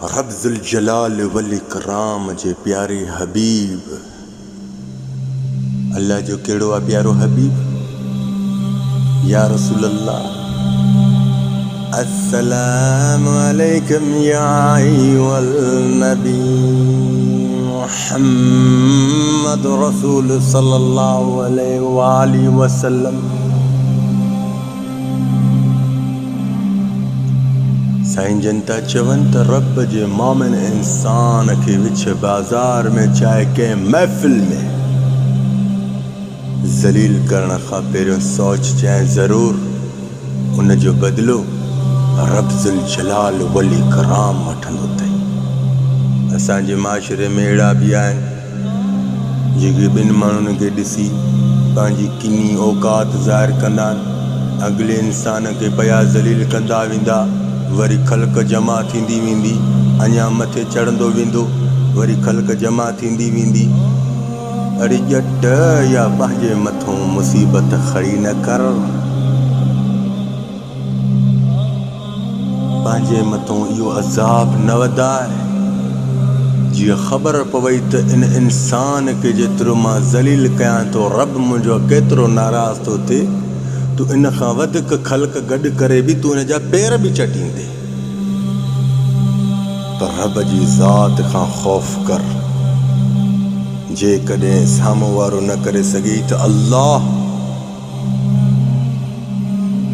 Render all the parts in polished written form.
रब ज़ुल जलाल वल इकराम जे प्यारे हबीब। अल्लाह जो केड़ो आ प्यारो हबीब। या रसूल अल्लाह अस्सलामु अलैकुम या अय्युहल नबी मुहम्मद रसूल सल्लल्लाहु अलैहि वसल्लम। साईं जनता चवन त रब जे मोमिन इंसान के विच बाज़ार में चाहे के महफ़िल में ज़लील करण खां पहिरियों सोच चाहे ज़रूर उन जो बदिलो रब ज़ुल जलाल वल इकराम वठंदो अथई। असांजे माशरे में अहिड़ा बि आहिनि जेके ॿिनि माण्हुनि खे ॾिसी पंहिंजी किनी औकात ज़ाहिर कंदा आहिनि, अॻिले इंसान खे पिया ज़लील कंदा वेंदा, वरी ख़ल्क़ जमा थींदी वेंदी, अञा मथे चढ़ंदो वेंदो, वरी ख़ल्क़ जमा थींदी वेंदी। अरे ॼट या पंहिंजे मथों मुसीबत खड़ी न कर, पंहिंजे मथों इहो अज़ाब न वधाए। जीअं ख़बर पवई त इन इंसान खे जेतिरो मां ज़लील कयां थो रब मुंहिंजो केतिरो नाराज़ थो थिए, तूं इन खां वधीक ख़ल्क़ गॾु करे बि तूं इन जा पेर बि चटींदे। पर रब जी ज़ात खां ख़ौफ़ कर। जेकॾहिं साम्हूं वारो न करे सघे त अल्लाह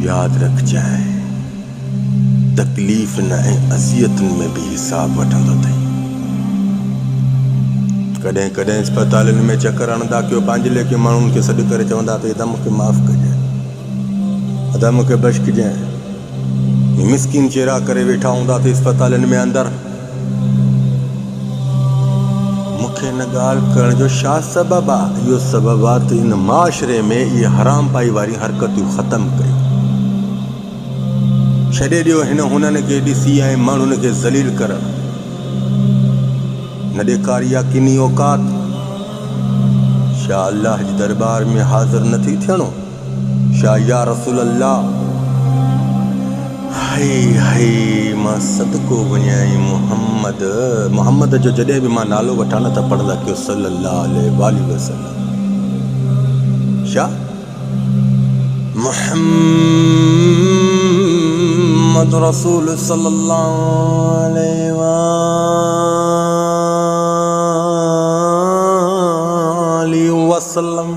यादि रखजांइ तकलीफ़ न ऐं अज़ियतुनि में बि हिसाब वठंदो अथई। कॾहिं कॾहिं अस्पतालुनि में चकर हणंदा कयो पंहिंजे लेखे माण्हुनि खे सॾु करे चवंदा त अदा मूंखे माफ़ु कजांइ, अदा मूंखे बख़्श कजांइ। मिस्किन चेहरा करे वेठा हूंदा त अस्पतालुनि में अंदरि मूंखे हिन ॻाल्हि करण जो छा सबबु आहे? इहो सबबु आहे त इन माशरे में इहे हराम पाई वारी हरकतूं ख़तमु कयूं। छॾे ॾियो हिन हुननि खे ॾिसी ऐं माण्हुनि खे ज़लील करणु। न ॾेखारी आहे किनी औकात। छा अल्लाह जे दरबार में हाज़िर नथी थियणो? छा या रसूल अल्लाह हाय हाय मां सदको वञाई मुहम्मद। मुहम्मद जो जॾहिं बि मां नालो वठां न त पढ़ंदा कयो सल्लल्लाहु अलैहि वसल्लम। छा मुहम्मद रसूल सल्लल्लाहु अलैहि वसल्लम।